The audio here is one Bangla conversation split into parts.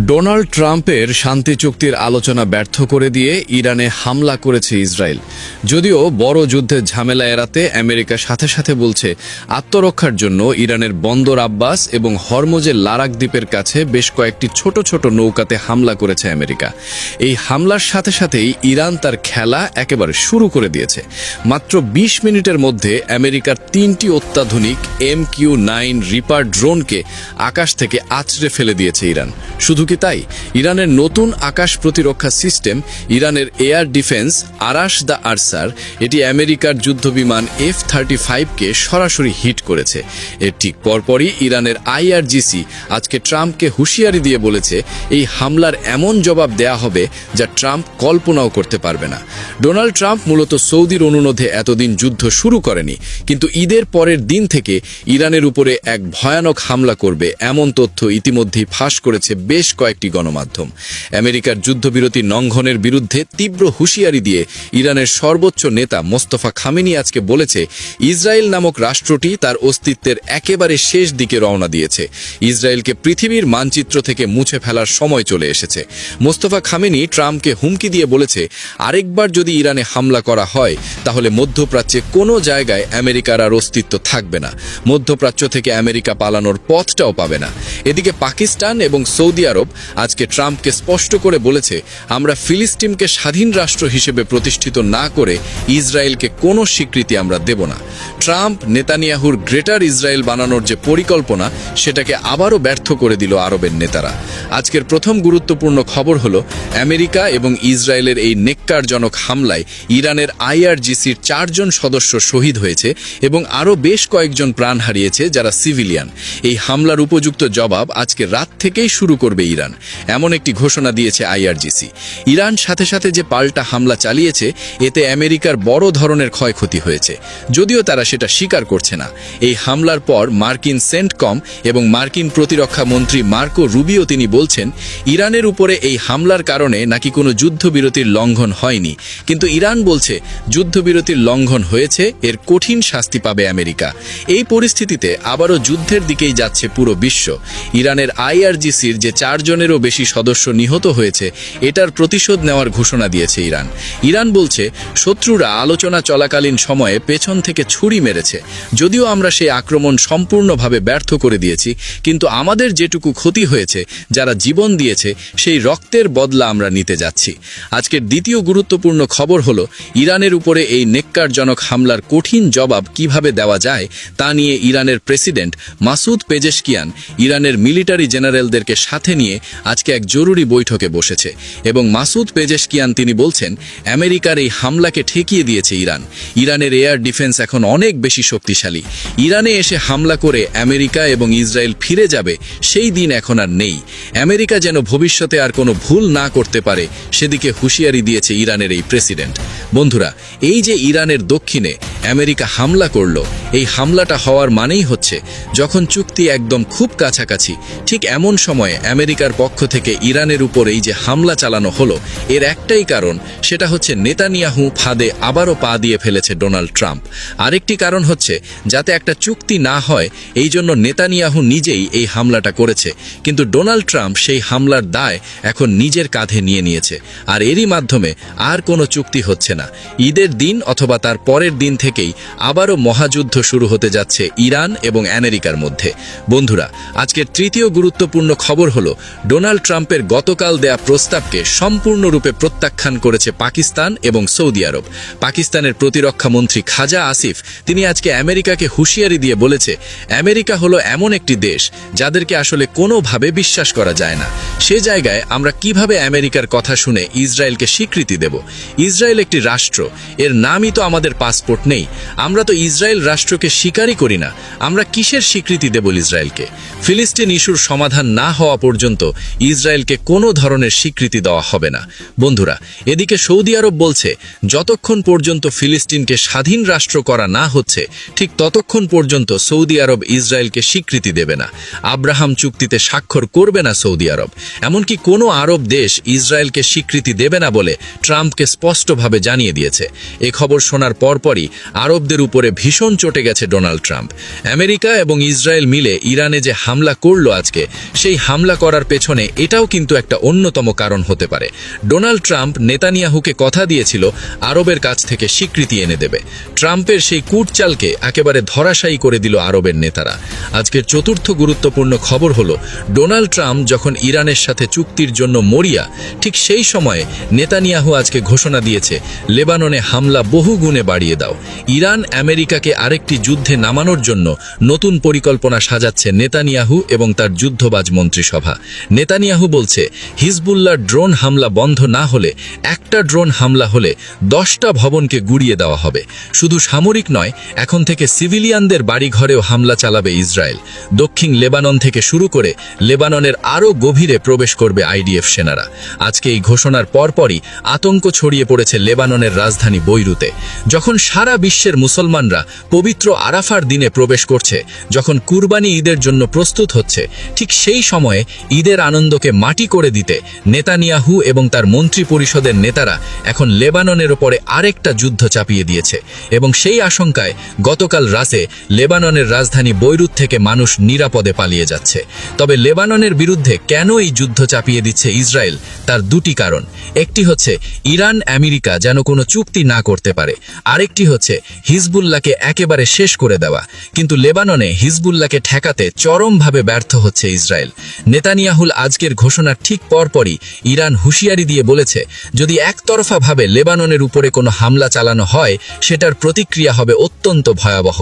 ডোনাল্ড ট্রাম্পের শান্তি চুক্তির আলোচনা ব্যর্থ করে দিয়ে ইরানে হামলা করেছে ইসরায়েল। যদিও বড় যুদ্ধের ঝামেলা এড়াতে আমেরিকা সাথে সাথে বলছে আত্মরক্ষার জন্য ইরানের বন্দর আব্বাস এবং হরমুজের লারাক দ্বীপের কাছে বেশ কয়েকটি ছোট ছোট নৌকাতে হামলা করেছে আমেরিকা। এই হামলার সাথে সাথেই ইরান তার খেলা একেবারে শুরু করে দিয়েছে। মাত্র ২০ মিনিটের মধ্যে আমেরিকার ৩টি অত্যাধুনিক MQ-9 রিপার ড্রোনকে আকাশ থেকে আছড়ে ফেলে দিয়েছে ইরান। শুধু কি তাই, ইরানের নতুন আকাশ প্রতিরক্ষা সিস্টেম ইরানের এয়ার ডিফেন্স আরাশ দ্য আরসার এটি আমেরিকার যুদ্ধবিমান F-35কে সরাসরি হিট করেছে। এর ঠিক পরপরই ইরানের IRGC আজকে ট্রাম্পকে হুঁশিয়ারি দিয়ে বলেছে এই হামলার এমন জবাব দেয়া হবে যা ট্রাম্প কল্পনাও করতে পারবে না। ডোনাল্ড ট্রাম্প মূলত সৌদির অনুরোধে এতদিন যুদ্ধ শুরু করেনি, কিন্তু ঈদের পরের দিন থেকে ইরানের উপরে এক ভয়ানক হামলা করবে এমন তথ্য ইতিমধ্যেই ফাঁস করেছে বেশ কয়েকটি গণমাধ্যম। আমেরিকার যুদ্ধবিরতি লঙ্ঘনের বিরুদ্ধে তীব্র হুঁশিয়ারি দিয়ে ইরানের সর্বোচ্চ নেতা মোস্তফা খামেনি আজকে বলেছে ইসরায়েল নামক রাষ্ট্রটি তার অস্তিত্বের একেবারে শেষ দিকে রওনা দিয়েছে। ইসরায়েলকে পৃথিবীর মানচিত্র থেকে মুছে ফেলার সময় চলে এসেছে। মোস্তফা খামেনি ট্রাম্পকে হুমকি দিয়ে বলেছে আরেকবার যদি ইরানে হামলা করা হয় তাহলে মধ্যপ্রাচ্যে কোনো জায়গায় আমেরিকার আর অস্তিত্ব থাকবে না। মধ্যপ্রাচ্য থেকে আমেরিকা পালানোর পথটাও পাবে না। এদিকে পাকিস্তান এবং সৌদি আরব আজকে ট্রাম্পকে স্পষ্ট করে বলেছে আমরা ফিলিস্তিনকে স্বাধীন রাষ্ট্র হিসেবে প্রতিষ্ঠিত না করে ইসরায়েলকে কোনো স্বীকৃতি আমরা দেব না। ট্রাম্প নেতানিয়াহুর গ্রেটার ইসরায়েল বানানোর যে পরিকল্পনা সেটাকে আবারও ব্যর্থ করে দিল আরবের নেতারা। আজকের প্রথম গুরুত্বপূর্ণ খবর হলো আমেরিকা এবং ইসরায়েলের এই নেক্কারজনক হামলায় ইরানের IRGCর 4 জন সদস্য শহীদ হয়েছে এবং আরও বেশ কয়েকজন প্রাণ হারিয়েছে যারা সিভিলিয়ান। এই হামলার উপযুক্ত জবাব আজকে রাত থেকেই শুরু করবে ইরান, এমন একটি ঘোষণা দিয়েছে IRGC। ইরান সাথে সাথে যে পাল্টা হামলা চালিয়েছে এতে আমেরিকার বড় ধরনের ক্ষয়ক্ষতি হয়েছে, যদিও তারা সেটা স্বীকার করছে না। এই হামলার পর মার্কিন সেন্টকম এবং মার্কিন প্রতিরক্ষা মন্ত্রী মার্কো রুবিও তিনি বলছেন ইরানের উপরে এই হামলার কারণে নাকি কোনো যুদ্ধবিরতির লঙ্ঘন হয়নি, কিন্তু ইরান বলছে যুদ্ধবিরতির লঙ্ঘন হয়েছে, এর কঠিন শাস্তি পাবে আমেরিকা। এই পরিস্থিতিতে আবারও যুদ্ধের দিকেই যাচ্ছে পুরো বিশ্ব। ইরানের IRGCর যে 4 জনেরও বেশি সদস্য নিহত হয়েছে এটার প্রতিশোধ নেওয়ার ঘোষণা দিয়েছে ইরান। ইরান বলছে শত্রুরা আলোচনা চলাকালীন সময়ে পেছন থেকে ছুরি মেরেছে, যদিও আমরা সেই আক্রমণ সম্পূর্ণভাবে ব্যর্থ করে দিয়েছি, কিন্তু আমাদের যেটুকু ক্ষতি হয়েছে, যারা জীবন দিয়েছে সেই রক্তের বদলা আমরা নিতে যাচ্ছি। আজকের দ্বিতীয় গুরুত্বপূর্ণ খবর হলো ইরানের উপরে এই নেক্কারজনক হামলার কঠিন জবাব কিভাবে দেওয়া যায় তা নিয়ে ইরানের প্রেসিডেন্ট মাসুদ পেজেশকিয়ান ইরানের মিলিটারি জেনারেলদেরকে সাথে নিয়ে আজকে এক জরুরি বৈঠকে বসেছে এবং মাসুদ পেজেশকিয়ান তিনি বলছেন আমেরিকার এই হামলাকে ঠেকিয়ে দিয়েছে ইরান। ইরানের এয়ার ডিফেন্স এখন অনেক বেশি শক্তিশালী। ইরানে এসে হামলা করে আমেরিকা এবং ইসরায়েল ফিরে যাবে সেই দিন এখন আর নেই। আমেরিকা যেন ভবিষ্যতে আর কোনো ভুল না করতে পারে সেদিকে হুঁশিয়ারি দিয়েছে ইরানের এই প্রেসিডেন্ট। বন্ধুরা, এই যে ইরানের দক্ষিণে আমেরিকা হামলা করল, এই হামলাটা হওয়ার মানেই হচ্ছে যখন চুক্তি একদম খুব কাছাকাছি, ঠিক এমন সময়ে আমেরিকার পক্ষ থেকে ইরানের উপর এই যে হামলা চালানো হলো, এর একটাই কারণ, সেটা হচ্ছে নেতানিয়াহু ফাঁদে আবারও পা দিয়ে ফেলেছে ডোনাল্ড ট্রাম্প। আরেকটি কারণ হচ্ছে যাতে একটা চুক্তি না হয় এই জন্য নেতানিয়াহু নিজেই এই হামলাটা করেছে, কিন্তু ডোনাল্ড ট্রাম্প সেই হামলার দায় এখন নিজের কাঁধে নিয়ে নিয়েছে, আর এরই মাধ্যমে আর কোনো চুক্তি হচ্ছে না। ঈদের দিন অথবা তার পরের দিন থেকেই আবারও মহাযুদ্ধ শুরু হতে যাচ্ছে ইরান এবং আমেরিকার মধ্যে। বন্ধুরা, আজকের তৃতীয় গুরুত্বপূর্ণ খবর হলো ডোনাল্ড ট্রাম্পের গতকাল দেয়া প্রস্তাবকে সম্পূর্ণরূপে প্রত্যাখ্যান করেছে পাকিস্তান এবং সৌদি আরব। পাকিস্তানের প্রতিরক্ষা মন্ত্রী খাজা আসিফ তিনি আজকে আমেরিকাকে হুঁশিয়ারি দিয়ে বলেছে আমেরিকা হলো এমন একটি দেশ যাদেরকে আসলে কোনোভাবে বিশ্বাস করা যায় না। সে জায়গায় আমরা কিভাবে আমেরিকার কথা শুনে ইসরায়েলকে স্বীকৃতি দেব? ইসরায়েল একটি রাষ্ট্র, এর নামই তো আমাদের পাসপোর্ট নেই। আমরা তো ইসরায়েল রাষ্ট্রকে স্বীকারই করি না, আমরা কিসের স্বীকৃতি দেব ইসরায়েলকে? ফিলিস্তিন ইস্যুর সমাধান না হওয়া পর্যন্ত ইসরায়েলকে কোনো ধরনের স্বীকৃতি দেওয়া হবে না। বন্ধুরা, এদিকে সৌদি আরব বলছে যতক্ষণ পর্যন্ত ফিলিস্তিনকে স্বাধীন রাষ্ট্র করা না হচ্ছে ঠিক ততক্ষণ পর্যন্ত সৌদি আরব ইসরায়েলকে স্বীকৃতি দেবে না। আব্রাহাম চুক্তিতে স্বাক্ষর করবে না সৌদি আরব, এমনকি কোনো আরব দেশ ইসরায়েলকে স্বীকৃতি দেবে না বলে ট্রাম্পকে স্পষ্টভাবে জানিয়ে দিয়েছে। এ খবর শোনার পরপরই আরবদের উপরে ভীষণ চটে গেছে ডোনাল্ড ট্রাম্প। আমেরিকা এবং ইসরায়েল মিলে ইরানে যে হামলা করলো আজকে, সেই হামলা করার পেছনে এটাও কিন্তু একটা অন্যতম কারণ হতে পারে। ডোনাল্ড ট্রাম্প নেতানিয়াহুকে কথা দিয়েছিল আরবের কাছ থেকে স্বীকৃতি এনে দেবে। ট্রাম্পের সেই কূটচালকে একেবারে ধরাশায়ী করে দিল আরবের নেতারা। আজকের চতুর্থ গুরুত্বপূর্ণ খবর হলো, ডোনাল্ড ট্রাম্প যখন ইরানের সাথে চুক্তির জন্য মরিয়া, ঠিক সেই সময়ে নেতানিয়াহু আজকে ঘোষণা দিয়েছে লেবাননে হামলা বহু গুণে বাড়িয়ে দাও। ইরান আমেরিকাকে আরেকটি যুদ্ধে নামানোর জন্য নতুন পরিকল্পনা সাজাচ্ছে নেতানিয়াহু এবং তার যুদ্ধবাজ মন্ত্রিসভা। নেতানিয়াহু বলছে, হিজবুল্লাহর ড্রোন হামলা বন্ধ না হলে, একটা ড্রোন হামলা হলে 10টা ভবনকে গুড়িয়ে দেওয়া হবে। শুধু সামরিক নয়, এখন থেকে সিভিলিয়ানদের বাড়িঘরেও হামলা চালাবে ইসরায়েল। দক্ষিণ লেবানন থেকে শুরু করে লেবাননের আরও গভীরে প্রবেশ করবে আইডিএফ সেনারা। আজকে এই ঘোষণার পরপরই আতঙ্ক ছড়িয়ে পড়েছে লেবাননের রাজধানী বৈরুতে। যখন সারা বিশ্বের মুসলমানরা পবিত্র আরাফার দিনে প্রবেশ করছে, যখন কুরবানি ঈদের জন্য প্রস্তুত হচ্ছে, ঠিক সেই সময়ে ঈদের আনন্দকে মাটি করে দিতে নেতানিয়াহু এবং তার মন্ত্রী পরিষদের নেতারা এখন লেবাননের ওপরে আরেকটা যুদ্ধ চাপিয়ে দিয়েছে। এবং সেই আশঙ্কায় গতকাল রাতে লেবাননের রাজধানী বৈরুত থেকে মানুষ নিরাপদে পালিয়ে যাচ্ছে। তবে লেবাননের বিরুদ্ধে কেন এই যুদ্ধ চাপিয়ে দিচ্ছে ইসরায়েল, তার দুটি কারণ। একটি হচ্ছে ইরান আমেরিকা যেন কোনো চুক্তি না করতে পারে, আরেকটি হচ্ছে হিজবুল্লাহকে একেবারে শেষ করে দেওয়া। কিন্তু লেবাননে হিজবুল্লাহকে ঠেকাতে চরমভাবে ব্যর্থ হচ্ছে ইসরায়েল। নেতানিয়াহুল আজকের ঘোষণার ঠিক পরপরই ইরান হুঁশিয়ারি দিয়ে বলেছে, যদি একতরফাভাবে লেবাননের উপরে কোনো হামলা চালানো হয়, সেটার প্রতিক্রিয়া হবে অত্যন্ত ভয়াবহ।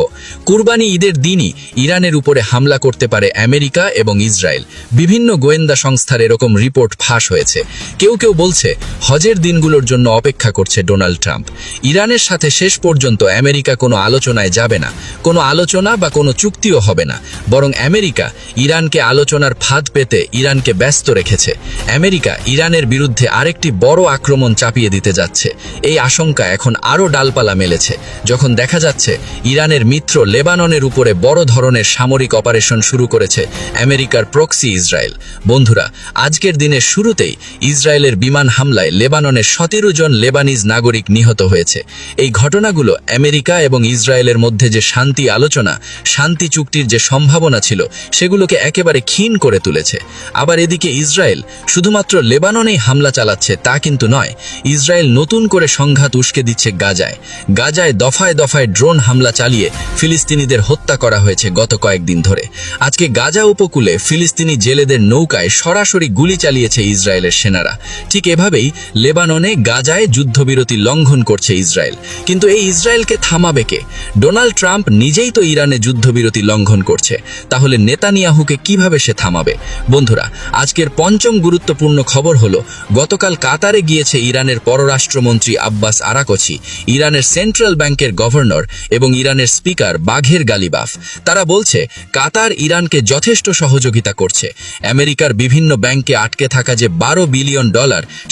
কুরবানি ঈদের দিনই ইরানের উপরে হামলা করতে পারে আমেরিকা এবং ইসরায়েল। বিভিন্ন গোয়েন্দা সংস্থার এরকম রিপোর্ট ফাঁস হয়েছে। কেউ কেউ বলছে হজের দিনগুলোর জন্য অপেক্ষা করছে ডোনাল্ড ট্রাম্প। ইরানের সাথে শেষ পর্যন্ত আমেরিকা কোনো আলোচনায় যাবে না, কোনো আলোচনা বা কোনো চুক্তিও হবে না। বরং আমেরিকা ইরানকে আলোচনার ফাঁদ পেতে ইরানকে ব্যস্ত রেখেছে। আমেরিকা ইরানের বিরুদ্ধে আরেকটি বড় আক্রমণ চাপিয়ে দিতে যাচ্ছে। এই আশঙ্কা এখন আরও ডালপালা মেলেছে যখন দেখা যাচ্ছে ইরানের মিত্র লেবাননের উপরে বড় ধরনের সামরিক অপারেশন শুরু করেছে আমেরিকার প্রক্সি ইসরায়েল। বন্ধুরা, আজকের দিনের শুরুতেই ইসরায়েলের বিমান হামলায় লেবাননের 17 জন লেবানিজ নাগরিক নিহত হয়েছে। এই ঘটনাগুলো আমেরিকা এবং ইসরায়েলের মধ্যে যে শান্তি আলোচনা, শান্তি চুক্তির যে সম্ভাবনা ছিল, সেগুলোকে একেবারে ক্ষীণ করে তুলেছে। আবার এদিকে ইসরায়েল শুধুমাত্র লেবাননেই হামলা চালাচ্ছে তা কিন্তু নয়। ইসরায়েল নতুন করে সংঘাত উস্কে দিচ্ছে গাজায়। গাজায় দফায় দফায় ড্রোন হামলা চালিয়ে ফিলিস্তিনিদের হত্যা করা হয়েছে গত কয়েকদিন ধরে। আজকে গাজা উপকূলে ফিলিস্তিনি জেলেদের নৌকায় সরাসরি গুলি চালিয়েছে ইসরায়েলের সেনারা। ঠিক এভাবেই লেবাননে গাজায় যুদ্ধবিরতি লঙ্ঘন করছে ইসরায়েল। কিন্তু এই ইসরায়েলকে থামাবে কে? ডোনাল্ড ট্রাম্প নিজেই তো ইরানে যুদ্ধবিরতি লঙ্ঘন করছে, তাহলে নেতানিয়াহুকে কিভাবে সে থামাবে? বন্ধুরা, আজকের পঞ্চম গুরুত্বপূর্ণ খবর হলো, গতকাল কাতারে গিয়েছে ইরানের পররাষ্ট্রমন্ত্রী আব্বাস আরাকচি, ইরানের সেন্ট্রাল ব্যাংকের গভর্নর এবং ইরানের স্পিকার বাঘের গালিবাফ। তারা বলছে কাতার ইরানকে যথেষ্ট সহযোগিতা করছে। আমেরিকার বিভিন্ন ব্যাংকে আটকে থাকা যে $12 বিলিয়ন,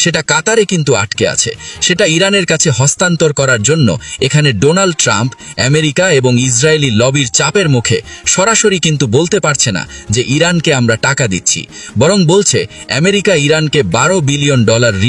সেটা কাতারে কিন্তু আটকে আছে। সেটা ইরানের কাছে হস্তান্তর করার জন্য এখানে ডোনাল্ড ট্রাম্প আমেরিকা এবং ইসরায়েলি লবির চাপের মুখে সরাসরি কিন্তু বলতে পারছে না যে ইরানকে আমরা টাকা দিচ্ছি, বরং বলছে আমেরিকা ইরানকে $12 বিলিয়ন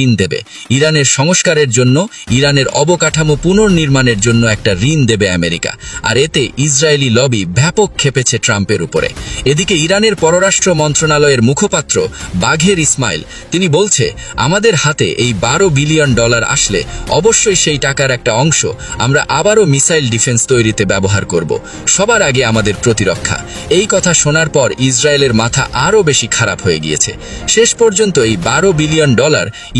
ঋণ দেবে। ইরানের সংস্কারের জন্য, ইরানের অবকাঠামো পুনর্নির্মাণের জন্য একটা ঋণ দেবে আমেরিকা। আর এতে ইসরায়েলি লবি ব্যাপক ক্ষেপেছে ট্রাম্পের উপরে। এদিকে ইরানের পররাষ্ট্র মন্ত্রণালয়ের মুখপাত্র বাঘের ইসমাইল, তিনি বলছে, আমাদের হাতে এই $12 বিলিয়ন আসলে অবশ্যই সেই টাকার একটা অংশ আমরা আবারও মিসাইল ডিফেন্স তৈরিতে ব্যবহার করব। সবার আগে আমাদের প্রতিরক্ষা। এই কথা শোনার পর ইসরায়েলের মাথা আরও বেশি খারাপ হয়ে গিয়েছে। শেষ পর্যন্ত এই $12 বিলিয়ন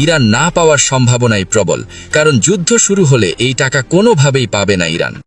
ইরান না পাওয়ার সম্ভাবনাই প্রবল, কারণ যুদ্ধ শুরু হলে এই টাকা কোনোভাবেই পাবে না ইরান।